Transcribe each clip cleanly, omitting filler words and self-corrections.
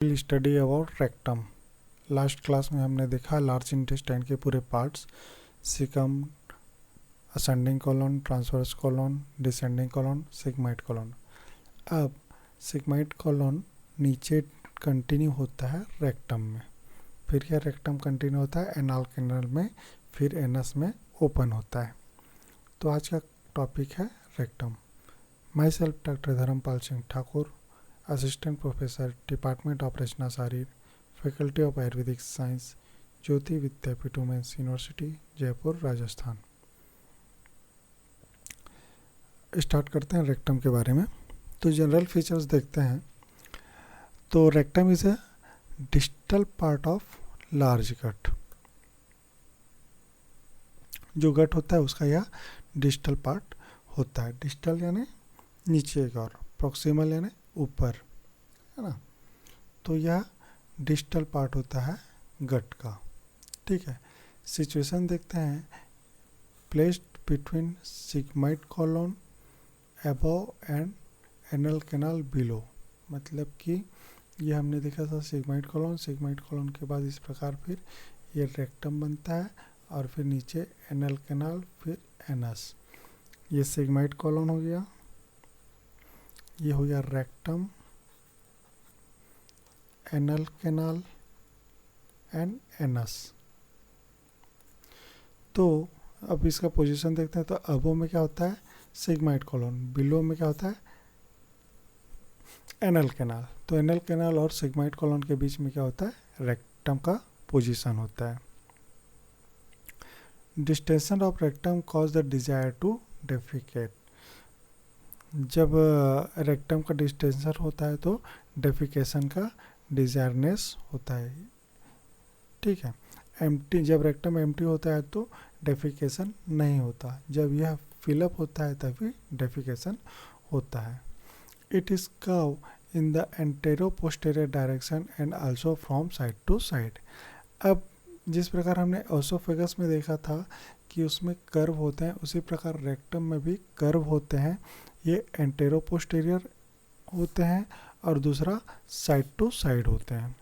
Will study about rectum. Last class में हमने देखा लार्ज इंटेस्टाइन के पूरे parts, caecum, ascending colon, transverse colon, descending colon, sigmoid colon. अब सिग्माइड कॉलन नीचे कंटिन्यू होता है रेक्टम में, फिर यह रेक्टम कंटिन्यू होता है एनाल कैनाल में, फिर एनस में ओपन होता है। तो आज का टॉपिक है rectum. My self doctor Dharampal Singh Thakur, assistant professor, department of Rachana Sharir, faculty of Ayurvedic science, Jyoti Vidyapeeth women's university, Jaipur, Rajasthan. Start करते हैं रेक्टम के बारे में। तो जनरल फीचर्स देखते हैं। तो rectum is a distal part of large gut. जो गट होता है उसका यह डिस्टल पार्ट होता है। डिस्टल यानी नीचे की ओर, प्रॉक्सिमल यानी ऊपर, है ना। तो यह डिस्टल पार्ट होता है गट का, ठीक है। सिचुएशन देखते हैं। Placed between sigmoid colon above and anal canal below. मतलब कि ये हमने देखा था सिग्माइड कॉलन के बाद इस प्रकार फिर ये रेक्टम बनता है और फिर नीचे एनल कैनाल, फिर एनस। ये सिग्माइड कॉलन हो गया, ये हो गया rectum, anal canal and anus. तो अब इसका पोजीशन देखते हैं। तो अबो में क्या होता है सिग्माइड कॉलन, बिलो में क्या होता है एनल कैनाल। तो एनल कैनाल और सिग्माइड कॉलन के बीच में क्या होता है रेक्टम का पोजीशन होता है। Distension of rectum cause the desire to defecate. जब रेक्टम का डिस्टेंशन होता है तो डेफिकेशन का डिजायरनेस होता है, ठीक है। एम्प्टी, जब रेक्टम एम्प्टी होता है तो डेफिकेशन नहीं होता। जब यह फिलअप होता है तभी डेफिकेशन होता है। It is curve in the antero posterior direction and also from side to side. अब जिस प्रकार हमने ओसोफेगस में देखा था कि उसमें कर्व होते हैं, उसी प्रकार रेक्टम में भी कर्व होते हैं। ये एंटेरो पोस्टेरियर होते हैं और दूसरा साइड टू साइड होते हैं,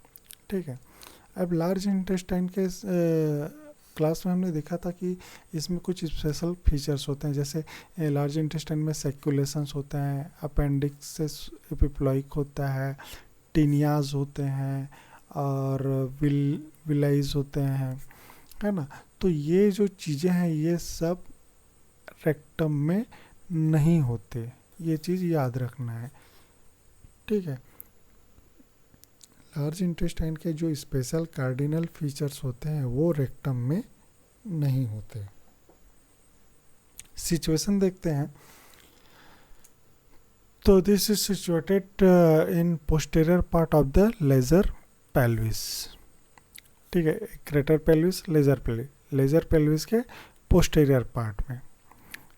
ठीक है। अब लार्ज इंटेस्टाइन के क्लास में हमने देखा था कि इसमें कुछ स्पेशल फीचर्स होते हैं। जैसे लार्ज इंटेस्टाइन में सर्कुलेशंस होते हैं, अपेंडिक्स एपिप्लॉइक होता है, टीनियाज होते हैं और विलाइज होते हैं, है ना। तो ये जो चीज़ें हैं ये सब रेक्टम में नहीं होते, ये चीज़ याद रखना है, ठीक है। लार्ज इंटेस्टाइन के जो स्पेशल कार्डिनल फीचर्स होते हैं वो रेक्टम में नहीं होते। सिचुएशन देखते हैं। तो this is situated in posterior part of the lesser pelvis, ठीक है। ग्रेटर पेल्विस, लेजर पेल्विस के पोस्टेरियर पार्ट में,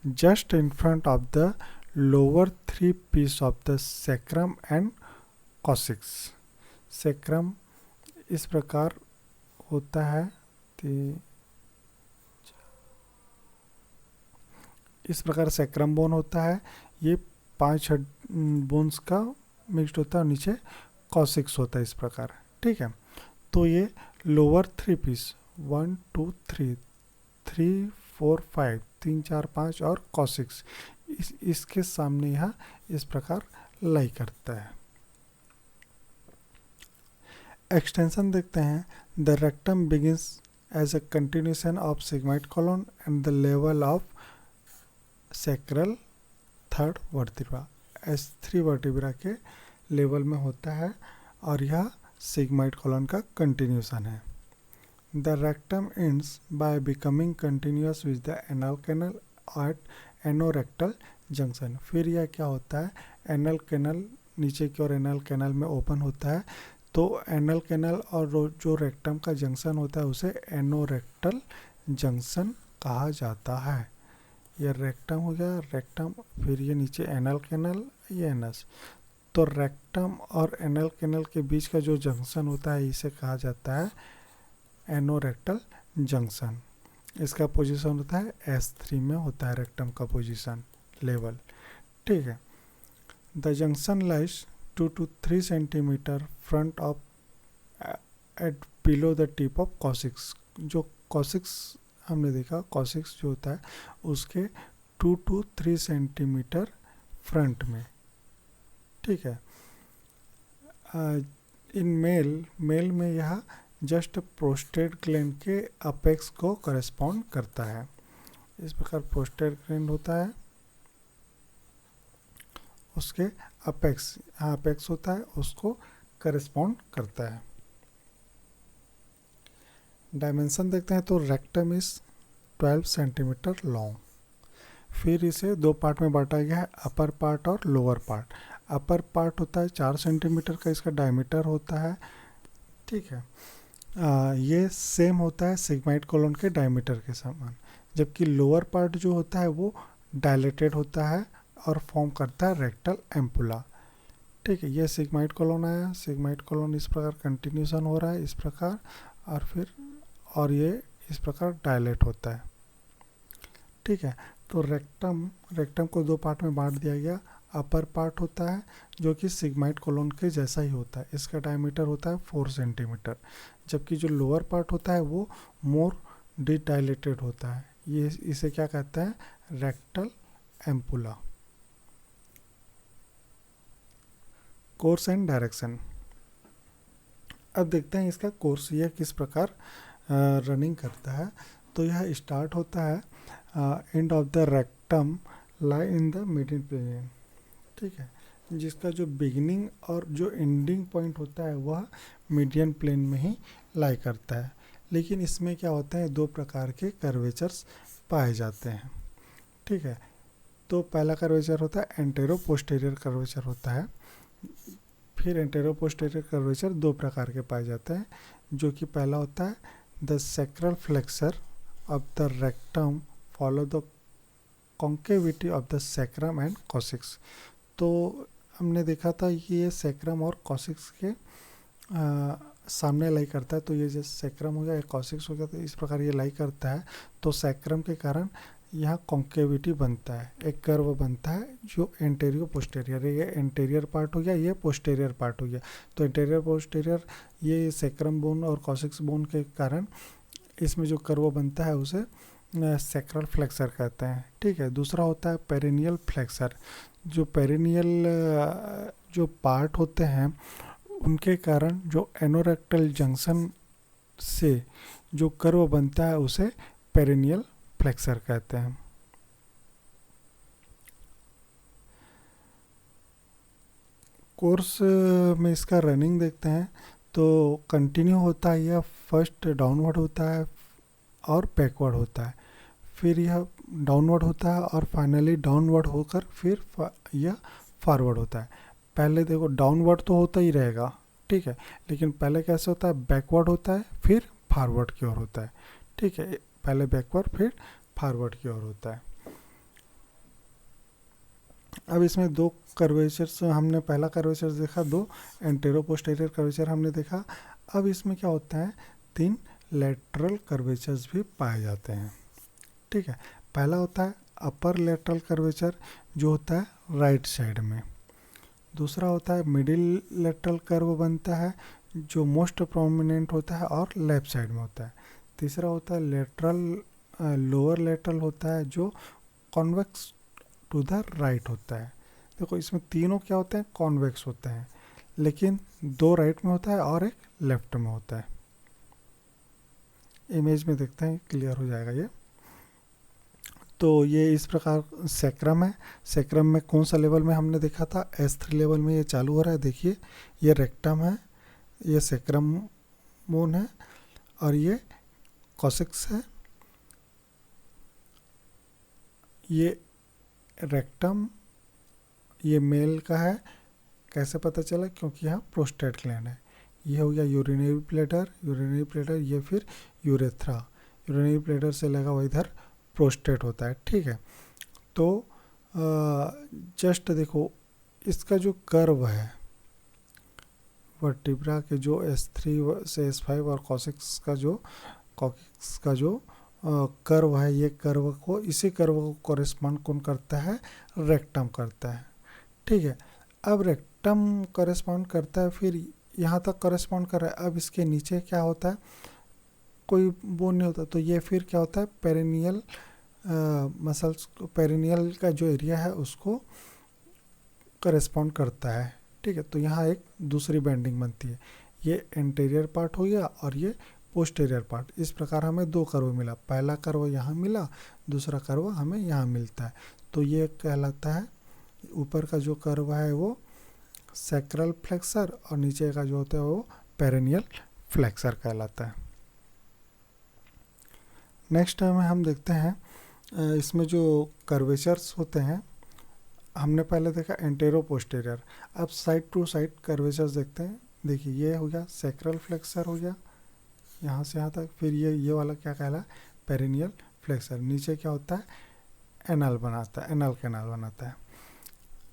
just in front of the lower 3 piece of the sacrum and coccyx. Sacrum इस प्रकार होता है, इस प्रकार सैक्रम बोन होता है। ये 5 बोन्स का मिक्स्ड होता है और नीचे कॉक्सिक्स होता है इस प्रकार, ठीक है। तो ये लोअर 3 पीस 1 2 3 3 4 5 3 4 5 और कॉक्सिक्स इसके सामने यहाँ इस प्रकार लाई करता है। एक्सटेंशन देखते हैं। The rectum begins as a continuation of sigmoid colon and the level of sacral third vertebra. S3 vertebra के लेवल में होता है और यह सिग्माइड कॉलन का कंटिन्यूशन है। The rectum ends by becoming continuous with the anal canal at anorectal junction. फिर यह क्या होता है एनल कैनल, नीचे की ओर एनल कैनल में ओपन होता है। तो एनल कैनल और जो रेक्टम का जंक्शन होता है उसे एनोरेक्टल जंक्शन कहा जाता है। यह रेक्टम हो गया, रेक्टम, फिर ये नीचे एनल कैनल, ये एनस। तो रेक्टम और एनल कैनल के बीच का जो जंक्शन होता है इसे कहा जाता है एनोरेक्टल जंक्शन। इसका पोजीशन होता है S3 में होता है रेक्टम का पोजीशन लेवल, ठीक है। The junction lies 2 to 3 centimeter front of at below the tip of coccyx. जो कॉसिक्स हमने देखा, कॉसिक्स जो होता है उसके 2 to 3 सेंटीमीटर फ्रंट में, ठीक है। इन मेल में यह जस्ट प्रोस्टेट ग्लैंड के अपेक्स को करेस्पॉन्ड करता है। इस प्रकार प्रोस्टेट ग्लैंड होता है, उसके अपेक्स, यहाँ अपेक्स होता है, उसको करेस्पॉन्ड करता है। डायमेंशन देखते हैं तो रेक्टम इज 12 सेंटीमीटर लॉन्ग। फिर इसे दो पार्ट में बांटा गया है, अपर पार्ट और लोअर पार्ट। अपर पार्ट होता है 4 सेंटीमीटर का, इसका डायमीटर होता है, ठीक है। ये सेम होता है सिग्माइड कोलन के डायमीटर के समान, जबकि लोअर पार्ट जो होता है वो डायलेटेड होता है और फॉर्म करता है रेक्टल एम्पुला, ठीक है। ये सिग्माइड कोलन आया, सिग्माइड कोलन इस प्रकार कंटिन्यूशन हो रहा है इस प्रकार, और फिर और ये इस प्रकार डायलेट होता है, ठीक है। तो रेक्टम को दो पार्ट में बांट दिया गया। अपर पार्ट होता है जो कि सिग्माइड कोलन के जैसा ही होता है, इसका डायमीटर होता है 4 सेंटीमीटर, जबकि जो लोअर पार्ट होता है वो मोर डिडायलेटेड होता है। ये इसे क्या कहता है, rectal ampulla. Course and direction. अब देखते हैं इसका कोर्स, यह किस प्रकार रनिंग करता है। तो यह स्टार्ट होता है end of the rectum lie in the middle plane, ठीक है। जिसका जो बिगिनिंग और जो एंडिंग पॉइंट होता है वह मीडियन प्लेन में ही लाई करता है। लेकिन इसमें क्या होता है, दो प्रकार के कर्वेचर्स पाए जाते हैं, ठीक है। तो पहला कर्वेचर होता है एंटेरो पोस्टीरियर कर्वेचर होता है। फिर एंटेरो पोस्टीरियर कर्वेचर दो प्रकार के पाए जाते हैं, जो कि पहला होता है the sacral flexor of the rectum follow the concavity of the sacrum and cos x. तो हमने देखा था कि ये सैक्रम और कॉसिक्स के सामने लाई करता है। तो ये जैसे सैक्रम हो गया या कॉसिक्स हो गया, तो इस प्रकार ये लाई करता है। तो सैक्रम के कारण यहाँ कॉन्केविटी बनता है, एक कर्व बनता है जो एंटेरियर पोस्टीरियर है। ये एंटेरियर पार्ट हो गया, ये पोस्टीरियर पार्ट हो गया। तो एंटेरियर पोस्टीरियर ये सैक्रम बोन और कॉसिक्स बोन के कारण इसमें जो कर्व बनता है उसे सैक्रल फ्लेक्सर कहते हैं, ठीक है। दूसरा होता है पेरिनियल फ्लेक्सर। जो पेरिनियल जो पार्ट होते हैं उनके कारण जो एनोरेक्टल जंक्शन से जो कर्व बनता है उसे पेरिनियल फ्लेक्सर कहते हैं। कोर्स में इसका रनिंग देखते हैं तो कंटिन्यू होता है, यह फर्स्ट डाउनवर्ड होता है और बैकवर्ड होता है, फिर यह डाउनवर्ड होता है और फाइनली डाउनवर्ड होकर फिर यह फॉरवर्ड होता है। पहले देखो डाउनवर्ड तो होता ही रहेगा, ठीक है, लेकिन पहले कैसे होता है, बैकवर्ड होता है फिर फॉरवर्ड की ओर होता है, ठीक है। पहले बैकवर्ड फिर फॉरवर्ड की ओर होता है। अब इसमें दो कर्वेचर्स हमने, पहला कर्वेचर देखा, दो एंटेरो पोस्टीरियर कर्वेचर हमने देखा। अब इसमें क्या होता है, 3 लेटरल कर्वेचर्स भी पाए जाते हैं, ठीक है। पहला होता है अपर लेटरल कर्वेचर जो होता है राइट साइड में। दूसरा होता है मिडिल लेटरल कर्व बनता है जो मोस्ट प्रोमिनेंट होता है और लेफ्ट साइड में होता है। तीसरा होता है लेटरल लोअर लेटरल होता है जो कॉन्वेक्स टू द राइट होता है। देखो इसमें तीनों क्या होते हैं, कॉन्वेक्स होते हैं, लेकिन 2 राइट में होता है और एक लेफ्ट में होता है। इमेज में देखते हैं, क्लियर हो जाएगा ये। तो ये इस प्रकार सैक्रम है। सैक्रम में कौन सा लेवल में हमने देखा था, S3 लेवल में ये चालू हो रहा है। देखिए ये रेक्टम है, ये सैक्रम बोन है और ये कॉसिक्स है। ये रेक्टम ये मेल का है, कैसे पता चला, क्योंकि यहाँ प्रोस्टेट ग्लैंड है। ये हो गया यूरिनरी ब्लैडर, ये फिर यूरेथ्रा। यूरिनरी ब्लैडर से लगा हुआ इधर प्रोस्टेट होता है, ठीक है। तो जस्ट देखो इसका जो कर्व है वर्टिब्रा के जो S3 से S5 और कॉक्सिक्स का जो कर्व है, ये कर्व को, इसी कर्व को कॉरेस्पॉन्ड कौन करता है, रेक्टम करता है, ठीक है। अब रेक्टम कॉरेस्पॉन्ड करता है, फिर यहाँ तक कॉरेस्पॉन्ड कर रहा है। अब इसके नीचे क्या होता है, कोई बोन नहीं होता, तो ये फिर क्या होता है, पेरिनियल मसल्स, पेरिनियल का जो एरिया है उसको करेस्पॉन्ड करता है। ठीक है, तो यहाँ एक दूसरी बैंडिंग बनती है। ये एंटीरियर पार्ट हो गया और ये पोस्टीरियर पार्ट। इस प्रकार हमें दो कर्व मिला, पहला कर्व यहाँ मिला, दूसरा कर्व हमें यहाँ मिलता है। तो ये कहलाता है, ऊपर का जो कर्व है वो सैक्रल फ्लेक्सर और नीचे का जो होता है वो पेरिनियल फ्लेक्सर कहलाता है। नेक्स्ट टाइम हम देखते हैं इसमें जो कर्वेचर्स होते हैं, हमने पहले देखा एंटेरो पोस्टीरियर, अब साइड टू साइड कर्वेचर्स देखते हैं। देखिए ये हो गया सैक्रल फ्लेक्सर हो गया यहाँ से यहाँ तक, फिर ये वाला क्या कहला, पेरिनियल फ्लेक्सर। नीचे क्या होता है, एनल बनाता है, एनल कैनाल बनाता है।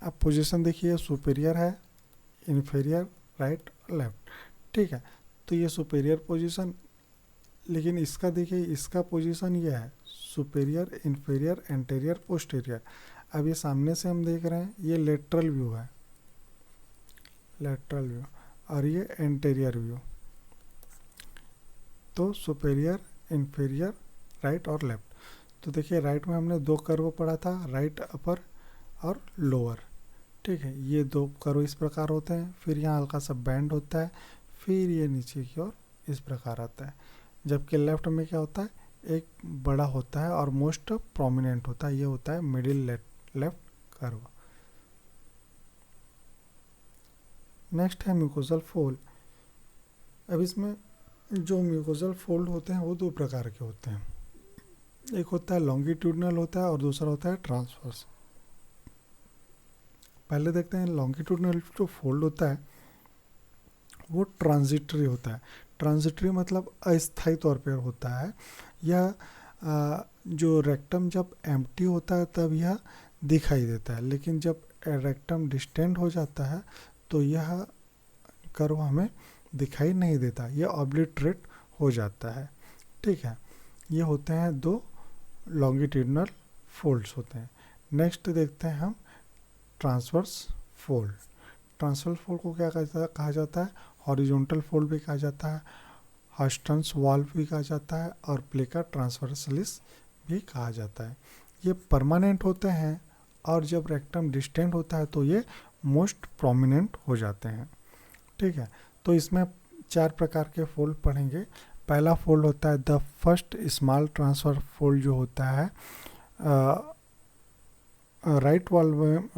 अब पोजीशन देखिए, सुपीरियर है, इन्फीरियर, राइट, लेफ्ट। ठीक है, तो ये सुपीरियर पोजीशन, लेकिन इसका देखिए, इसका पोजीशन ये है सुपीरियर, इन्फीरियर, एंटीरियर, पोस्टीरियर। अब ये सामने से हम देख रहे हैं, ये लेटरल व्यू है, लेटरल व्यू, और ये एंटीरियर व्यू। तो सुपीरियर, इन्फीरियर, राइट और लेफ्ट। तो देखिए राइट में हमने दो कर्व पढ़ा था, राइट अपर और लोअर। ठीक है, ये दो कर्व इस प्रकार होते हैं, फिर यहाँ हल्का सा बैंड होता है, फिर ये नीचे की ओर इस प्रकार आता है। जबकि लेफ्ट में क्या होता है, एक बड़ा होता है और मोस्ट प्रोमिनेंट होता है, ये होता है मिडिल लेफ्ट कर्व। नेक्स्ट है म्यूकोजल फोल्ड। अब इसमें जो म्यूकोजल फोल्ड होते हैं वो दो प्रकार के होते हैं, एक होता है लॉन्गिट्यूडनल होता है और दूसरा होता है ट्रांसवर्स। पहले देखते हैं लॉन्गिट्यूडनल जो फोल्ड होता है वो ट्रांजिटरी होता है। ट्रांजिटरी मतलब अस्थायी तौर पर होता है। यह जो रेक्टम जब एम्प्टी होता है तब यह दिखाई देता है, लेकिन जब रेक्टम डिस्टेंड हो जाता है तो यह कर्व हमें दिखाई नहीं देता, यह ऑब्लिटरेट हो जाता है। ठीक है, ये होते हैं दो लॉन्गिट्यूडनल फोल्ड्स होते हैं। नेक्स्ट देखते हैं हम ट्रांसवर्स फोल्ड। ट्रांसवर्स फोल्ड को क्या कहा जाता है, हॉरिजॉन्टल फोल्ड भी कहा जाता है, हस्टन्स वाल्व भी कहा जाता है और प्लेका ट्रांसवर्सलिस भी कहा जाता है। ये परमानेंट होते हैं और जब रेक्टम डिस्टेंड होता है तो ये मोस्ट प्रोमिनेंट हो जाते हैं। ठीक है, तो इसमें चार प्रकार के फोल्ड पढ़ेंगे। पहला फोल्ड होता है the first small transfer fold, जो होता है राइट वॉल में,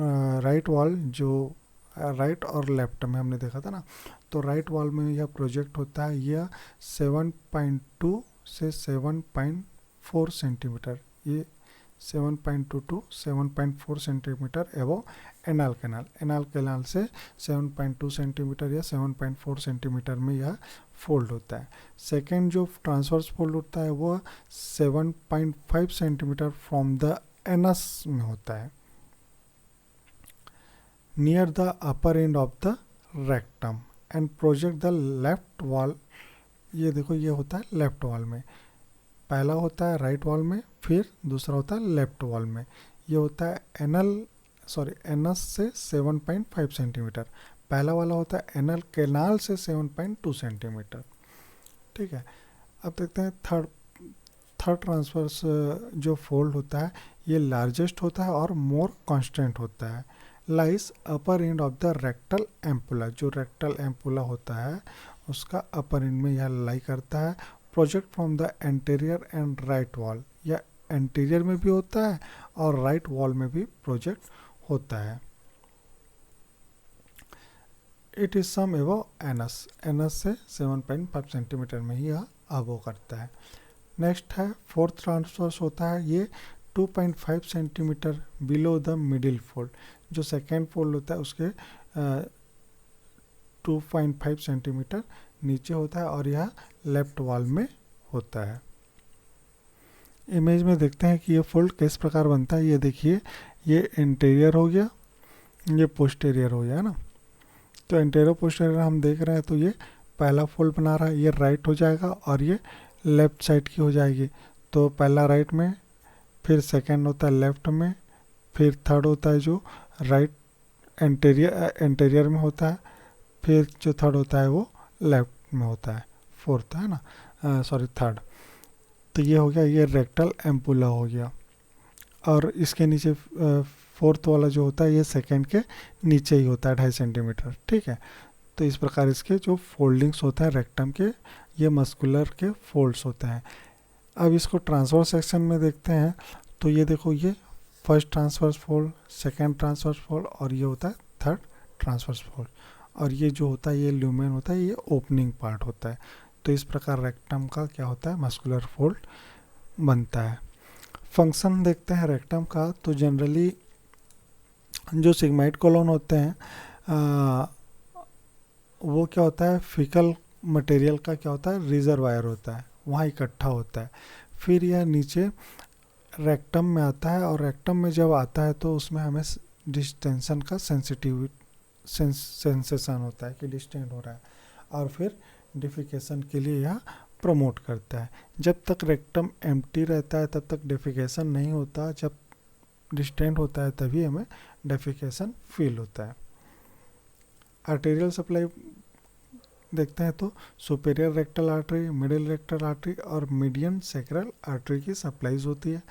राइट वॉल जो राइट और लेफ्ट में हमने देखा था ना, तो राइट वॉल में यह प्रोजेक्ट होता है। यह 7.2 से 7.4 सेंटीमीटर, ये 7.2 to 7.4 सेंटीमीटर एवो एनाल कैनाल, एनाल कैनाल से 7.2 सेंटीमीटर या 7.4 सेंटीमीटर में यह फोल्ड होता है। सेकेंड जो ट्रांसवर्स फोल्ड होता है वो 7.5 सेंटीमीटर फ्रॉम द एनस में होता है, near the upper end of the rectum and project the left wall. ये देखो, ये होता है लेफ्ट वॉल में, पहला होता है राइट वॉल में, फिर दूसरा होता है लेफ्ट वॉल में। ये होता है एनस से 7.5 सेंटीमीटर, पहला वाला होता है एनल कैनाल से 7.2 सेंटीमीटर। ठीक है, अब देखते हैं थर्ड ट्रांसवर्स जो फोल्ड होता है ये लार्जेस्ट होता है और मोर कांस्टेंट होता है। Lies upper end of the rectal ampulla, जो रेक्टल एम्पुला होता है उसका अपर एंड में यह लाई करता है। Project from the anterior and right wall, या एंटीरियर में भी होता है और राइट वॉल में भी प्रोजेक्ट होता है। इट इज सम एवो एनस, एनस से 7.5 सेंटीमीटर में ही यह अबो करता है। नेक्स्ट है फोर्थ ट्रांसवर्स होता है, ये 2.5 centimetre below the middle fold. जो सेकेंड फोल्ड होता है उसके 2.5 सेंटीमीटर नीचे होता है और यह लेफ्ट वॉल में होता है। इमेज में देखते हैं कि ये फोल्ड किस प्रकार बनता है। ये देखिए, ये इंटीरियर हो गया, ये पोस्टीरियर हो गया ना। तो इंटीरियर पोस्टीरियर हम देख रहे हैं, तो ये पहला फोल्ड बना रहा है, ये राइट हो जाएगा और ये लेफ्ट साइड की हो जाएगी। तो पहला राइट में, फिर सेकेंड होता है लेफ्ट में, फिर थर्ड होता है जो राइट एंटीरियर में होता है, फिर जो थर्ड होता है वो लेफ्ट में होता है, फोर्थ है ना, सॉरी थर्ड। तो ये हो गया, ये रेक्टल एम्पुला हो गया। और इसके नीचे फोर्थ वाला जो होता है ये सेकेंड के नीचे ही होता है 2.5 सेंटीमीटर, ठीक है। तो इस प्रकार इसके जो फोल्डिंग्स होते हैं रेक्टम के, ये मस्कुलर के फोल्ड्स होते हैं। अब इसको ट्रांसवर्स सेक्शन में देखते हैं, तो ये देखो, ये first transverse fold, second transverse fold, और ये होता है थर्ड ट्रांसवर्स फोल्ड। और ये जो होता है ये ल्यूमेन होता है, ये ओपनिंग पार्ट होता है। तो इस प्रकार रेक्टम का क्या होता है, मस्कुलर फोल्ड बनता है। फंक्शन देखते हैं रेक्टम का, तो जनरली जो सिग्माइड कोलोन होते हैं वो क्या होता है, फिकल मटेरियल का क्या होता है, रिजर्वायर होता है, वहाँ इकट्ठा होता है। फिर यह नीचे रेक्टम में आता है, और रेक्टम में जब आता है तो उसमें हमें डिस्टेंशन का सेंसेशन होता है कि डिस्टेंट हो रहा है, और फिर डिफिकेशन के लिए यह प्रमोट करता है। जब तक रेक्टम एम्प्टी रहता है तब तक डेफिकेशन नहीं होता, जब डिस्टेंट होता है तभी हमें डेफिकेशन फील होता है। आर्टेरियल सप्लाई देखते हैं, तो superior rectal artery, middle rectal artery और मीडियन सैक्रल आर्टरी की सप्लाईज होती है।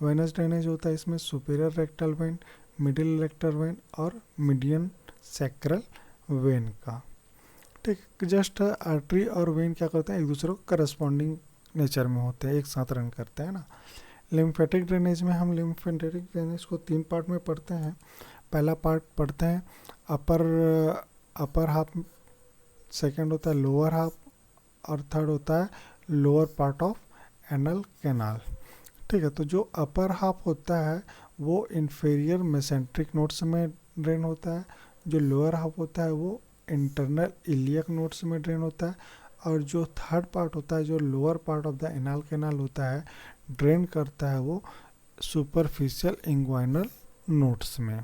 वेनस ड्रेनेज होता है इसमें superior rectal vein, middle rectal vein और मीडियन सैक्रल वेन का, ठीक। जस्ट आर्टरी और वेन क्या करते हैं, एक दूसरे को करस्पॉन्डिंग नेचर में होते हैं, एक साथ रन करते हैं ना। लिम्फेटिक ड्रेनेज में हम लिम्फेटिक ड्रेनेज को 3 पार्ट में पढ़ते हैं। पहला पार्ट पढ़ते हैं अपर हाफ, सेकंड होता है लोअर हाफ, और थर्ड होता है lower part of anal canal, ठीक है। तो जो अपर हाफ होता है वो इंफीरियर मेसेंट्रिक नोड्स में ड्रेन होता है, जो लोअर हाफ होता है वो इंटरनल इलियक नोड्स में ड्रेन होता है, और जो थर्ड पार्ट होता है, जो lower part of the anal canal होता है, ड्रेन करता है वो सुपरफिशियल इंग्वाइनल नोड्स में।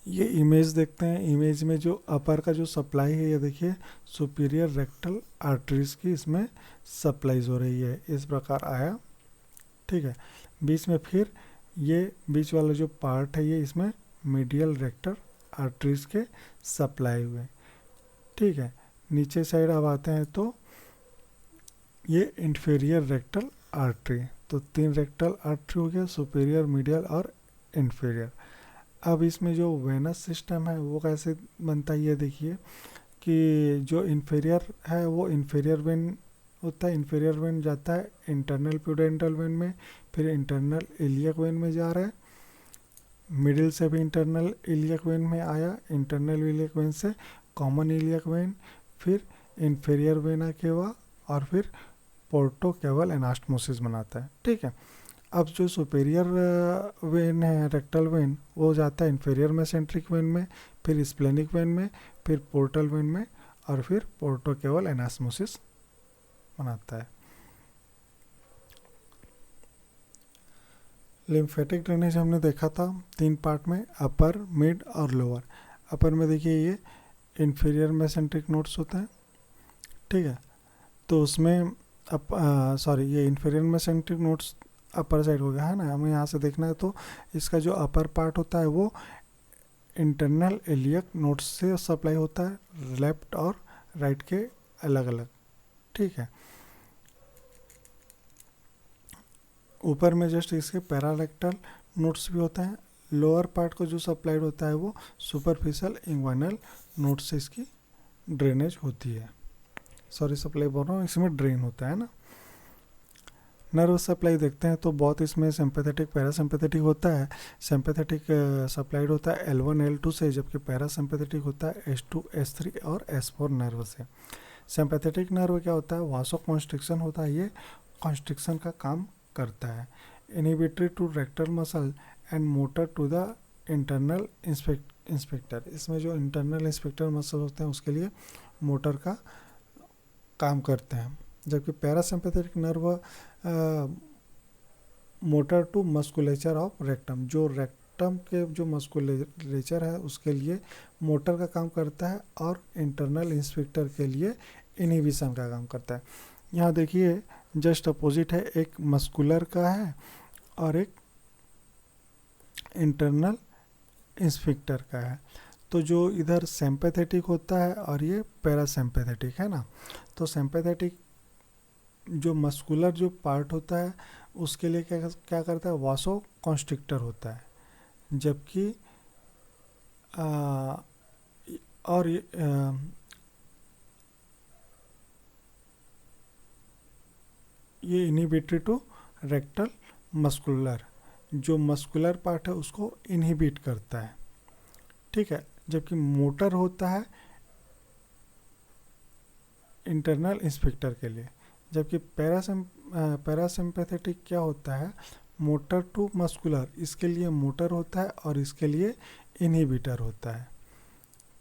ये इमेज देखते हैं, इमेज में जो अपर का जो सप्लाई है, ये देखिए सुपीरियर रेक्टल आर्टरीज की इसमें सप्लाईज हो रही है, इस प्रकार आया, ठीक है। बीच में फिर ये बीच वाला जो पार्ट है ये इसमें मीडियल रेक्टल आर्टरीज के सप्लाई हुए, ठीक है। नीचे साइड अब आते हैं तो ये इंफीरियर रेक्टल आर्टरी, तो 3 रेक्टल आर्टरी हो गया, सुपीरियर, मीडियल और इंफीरियर। अब इसमें जो वेनस सिस्टम है वो कैसे बनता है, ये देखिए कि जो इंफीरियर है वो इंफीरियर वेन होता है, इंफीरियर वेन जाता है इंटरनल प्यूडेंटल वेन में, फिर इंटरनल इलियक वेन में जा रहा है, मिडिल से भी इंटरनल इलियक वेन में आया, इंटरनल इलियक वेन से कॉमन इलियक वेन, फिर इंफीरियर वेना केवा, और फिर पोर्टो केवल एनास्टमोसिस बनाता है, ठीक है। अब जो सुपेरियर वेन है रेक्टल वेन, वो जाता है इंफीरियर मेसेंट्रिक वेन में, फिर स्प्लेनिक वेन में, फिर पोर्टल वेन में, और फिर पोर्टो केवल एनास्मोसिस बनाता है। लिम्फेटिक ड्रेनेज हमने देखा था 3 पार्ट में, अपर, मिड और लोअर। अपर में देखिए ये इंफीरियर मेसेंट्रिक नोड्स होते हैं, ठीक है। तो उसमें सॉरी ये inferior mesenteric nodes upper side हो गया है ना, हमें यहाँ से देखना है। तो इसका जो अपर पार्ट होता है वो इंटरनल इलियक नोड्स से सप्लाई होता है, लेफ्ट और राइट के अलग अलग, ठीक है। ऊपर में जस्ट इसके पैरारेक्टल नोड्स भी होते हैं। लोअर पार्ट को जो सप्लाइड होता है वो सुपरफिशियल इंग्वाइनल नोड से इसकी ड्रेनेज होती है, सॉरी सप्लाई बोल रहा हूँ, इसमें ड्रेन होता है ना। नर्व सप्लाई देखते हैं तो बहुत इसमें सिंपैथेटिक पैरासिम्पैथेटिक होता है। सिंपैथेटिक सप्लाइड होता है L1 L2 से, जबकि पैरासिम्पैथेटिक होता है S2 S3 और S4 नर्व से। सिंपैथेटिक नर्व क्या होता है, वासो कॉन्स्ट्रिक्शन होता है, ये कॉन्स्ट्रिक्शन का काम करता है। Inhibitory to rectal muscle and motor to the internal sphincter, इसमें जो इंटरनल इंस्पेक्टर मसल होते हैं उसके लिए मोटर का काम करते हैं। जबकि parasympathetic nerve motor to musculature of rectum, जो रेक्टम के जो मस्कुलेचर है उसके लिए मोटर का काम करता है, और इंटरनल इंस्पेक्टर के लिए इनहिबिशन का काम करता है। यहाँ देखिए जस्ट अपोजिट है, एक मस्कुलर का है और एक इंटरनल इंस्पेक्टर का है। तो जो इधर सिंपैथेटिक होता है और ये पैरासिम्पैथेटिक है ना। तो सिंपैथेटिक जो मस्कुलर जो पार्ट होता है उसके लिए क्या क्या करता है, वासो कॉन्स्ट्रिक्टर होता है, जबकि आ, और ये इनहिबिटरी टू रेक्टल मस्कुलर, जो मस्कुलर पार्ट है उसको इनहिबिट करता है, ठीक है। जबकि मोटर होता है इंटरनल इंस्पेक्टर के लिए, जबकि पैरासिम्पैथेटिक क्या होता है, मोटर टू मस्कुलर, इसके लिए मोटर होता है और इसके लिए इनहिबिटर होता है,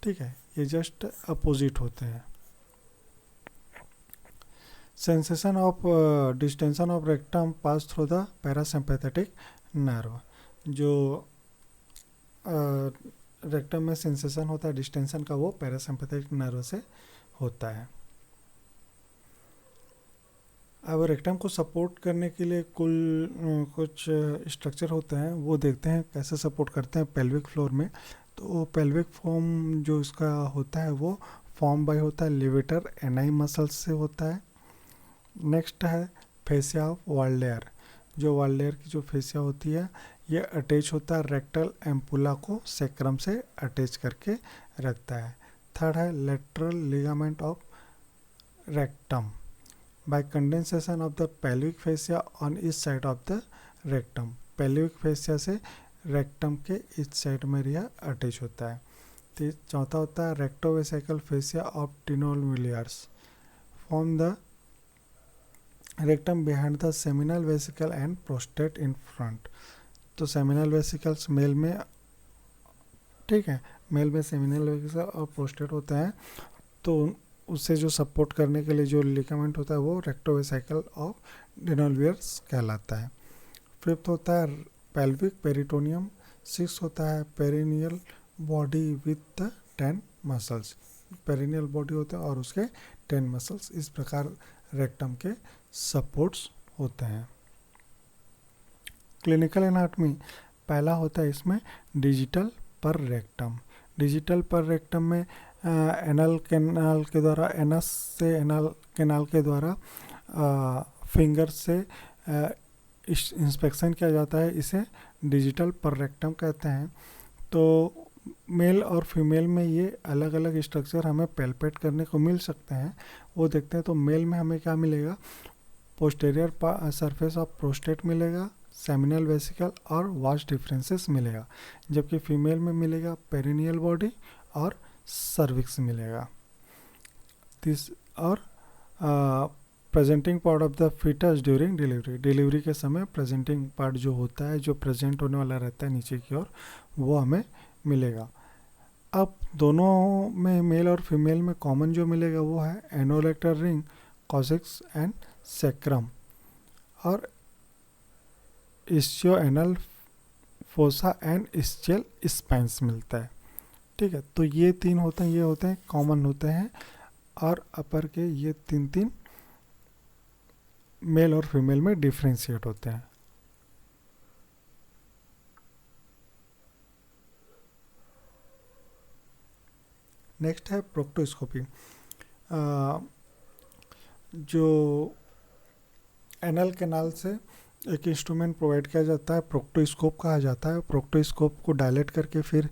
ठीक है। ये जस्ट अपोजिट होते हैं। Sensation of distension of rectum pass through the parasympathetic nerve, जो रेक्टम में सेंसेशन होता है डिस्टेंशन का, वो पैरासिम्पैथेटिक नर्व से होता है। अब रेक्टम को सपोर्ट करने के लिए कुछ स्ट्रक्चर होते हैं, वो देखते हैं कैसे सपोर्ट करते हैं पेल्विक फ्लोर में। तो पेल्विक फॉर्म जो इसका होता है वो फॉर्म बाय होता है लिवेटर एनाई मसल्स से होता है। नेक्स्ट है फेसिया ऑफ वाल्डेयर, जो वाल्डेयर की जो फेसिया होती है ये अटैच होता है रेक्टल एम्पुला को सेक्रम से अटैच करके रखता है। थर्ड है lateral ligament of rectum by condensation of the pelvic fascia on each side of the rectum, pelvic fascia से rectum के इस साइड में यह अटैच होता है। तो चौथा होता है rectovesical fascia of tenomuliars form the rectum behind the seminal vesicle and prostate in front। तो seminal vesicles मेल में, ठीक है, मेल में seminal vesicle और prostate होता है, तो उससे जो सपोर्ट करने के लिए जो लिगामेंट होता है वो रेक्टोवेसाइकल ऑफ डेनोल्वियर्स कहलाता है। फिफ्थ होता है पेल्विक पेरिटोनियम। सिक्स होता है perineal body with 10 muscles, perineal body होता है और उसके 10 मसल्स। इस प्रकार रेक्टम के सपोर्ट्स होते हैं। क्लिनिकल एनाटॉमी पहला होता है इसमें डिजिटल पर रेक्टम। डिजिटल पर रेक्टम में एनल कैनाल के द्वारा, एनस से एनल कैनाल के द्वारा फिंगर से इंस्पेक्शन किया जाता है, इसे डिजिटल पर रेक्टम कहते हैं। तो मेल और फीमेल में ये अलग अलग स्ट्रक्चर हमें पैल्पेट करने को मिल सकते हैं, वो देखते हैं। तो मेल में हमें क्या मिलेगा, पोस्टेरियर सरफेस ऑफ प्रोस्टेट मिलेगा, सेमिनल वेसिकल और वास्ट डिफरेंसेस मिलेगा, जबकि फीमेल में मिलेगा पेरिनियल बॉडी और सर्विक्स मिलेगा। और presenting part of the foetus during delivery, delivery के समय प्रेजेंटिंग पार्ट जो होता है, जो प्रेजेंट होने वाला रहता है नीचे की ओर, वो हमें मिलेगा। अब दोनों में मेल और फीमेल में कॉमन जो मिलेगा वो है anorectal ring, coccyx and sacrum और ischio anal fossa and ischial spines मिलता है, ठीक है। तो ये तीन होते हैं, ये होते हैं कॉमन होते हैं, और अपर के ये तीन तीन मेल और फीमेल में डिफ्रेंशिएट होते हैं। नेक्स्ट है प्रोक्टोस्कोपी। जो एनल कैनाल से एक इंस्ट्रूमेंट प्रोवाइड किया जाता है, प्रोक्टोस्कोप कहा जाता है। प्रोक्टोस्कोप को डायलेट करके फिर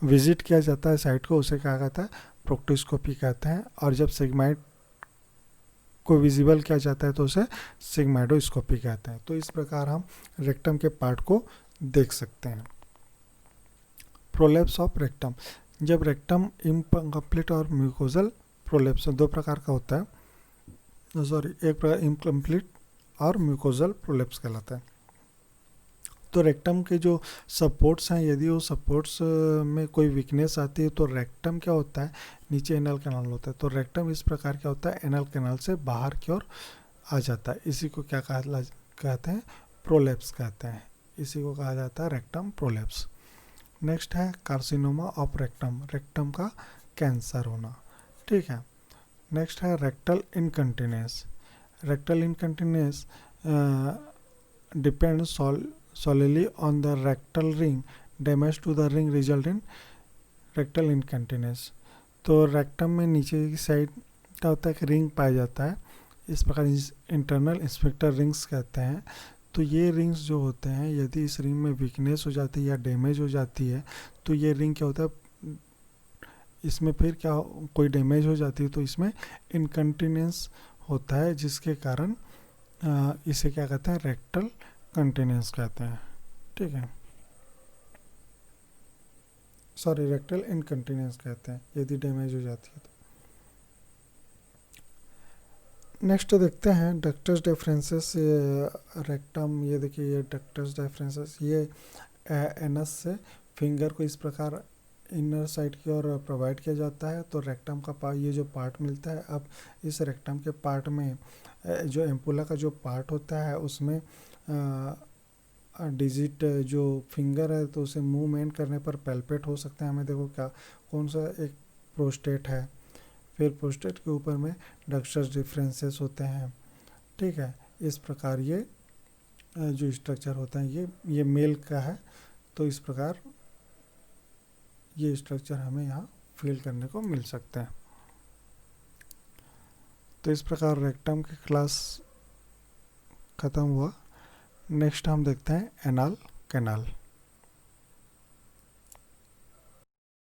विजिट किया जाता है साइट को, उसे क्या कहता है, प्रोक्टोस्कोपी कहते हैं। और जब सिग्माइड को विजिबल किया जाता है तो उसे सिग्माइडोस्कोपी कहते हैं। तो इस प्रकार हम रेक्टम के पार्ट को देख सकते हैं। प्रोलेप्स ऑफ रेक्टम, जब रेक्टम इनकम्प्लीट और म्यूकोजल प्रोलेप्स, दो प्रकार का होता है, सॉरी, एक प्रकार इनकम्प्लीट और म्यूकोजल प्रोलेप्स कहलाता है। तो रेक्टम के जो सपोर्ट्स हैं, यदि वो सपोर्ट्स में कोई वीकनेस आती है तो रेक्टम क्या होता है, नीचे एनल कैनाल होता है, तो रेक्टम इस प्रकार क्या होता है, एनल कैनाल से बाहर की ओर आ जाता है। इसी को क्या कहते हैं, प्रोलेप्स कहते हैं। इसी को कहा जाता है रेक्टम प्रोलेप्स। नेक्स्ट है कार्सिनोमा ऑफ रेक्टम, रेक्टम का कैंसर होना, ठीक है। नेक्स्ट है rectal incontinence. Rectal incontinence depends solely on the rectal ring damage to the ring result in rectal incontinence. तो रेक्टम में नीचे की साइड क्या होता है कि रिंग पाया जाता है, इस प्रकार इंटरनल इंस्पेक्टर रिंग्स कहते हैं। तो ये रिंग्स जो होते हैं, यदि इस रिंग में वीकनेस हो जाती है या डैमेज हो जाती है तो ये रिंग क्या होता है, इसमें फिर क्या कोई डैमेज हो जाती है तो इसमें इनकंटिनेंस होता है, जिसके कारण इसे क्या कहते हैं, रेक्टल कंटिनेंस कहते हैं। ठीक है, सॉरी, रेक्टल इनकंटिनेंस कहते हैं यदि डैमेज हो जाती है तो। नेक्स्ट देखते हैं डक्टस डिफरेंसेस रेक्टम। ये देखिए, ये डक्टस डिफरेंसेस, ये एनस से फिंगर को इस प्रकार इनर साइड की ओर प्रोवाइड किया जाता है। तो रेक्टम का पार्ट, ये जो पार्ट मिलता है, अब इस रेक्टम के पार्ट में जो एम्पुला का जो पार्ट होता है उसमें डिजिट जो फिंगर है तो उसे मूवमेंट करने पर पैल्पेट हो सकते हैं हमें। देखो क्या, कौन सा, एक प्रोस्टेट है, फिर प्रोस्टेट के ऊपर में डक्टस डिफरेंसेस होते हैं। ठीक है, इस प्रकार ये जो स्ट्रक्चर होता है ये मेल का है, तो इस प्रकार ये स्ट्रक्चर हमें यहाँ फील करने को मिल सकते हैं। तो इस प्रकार रेक्टम की क्लास ख़त्म हुआ। नेक्स्ट हम देखते हैं एनाल कैनाल।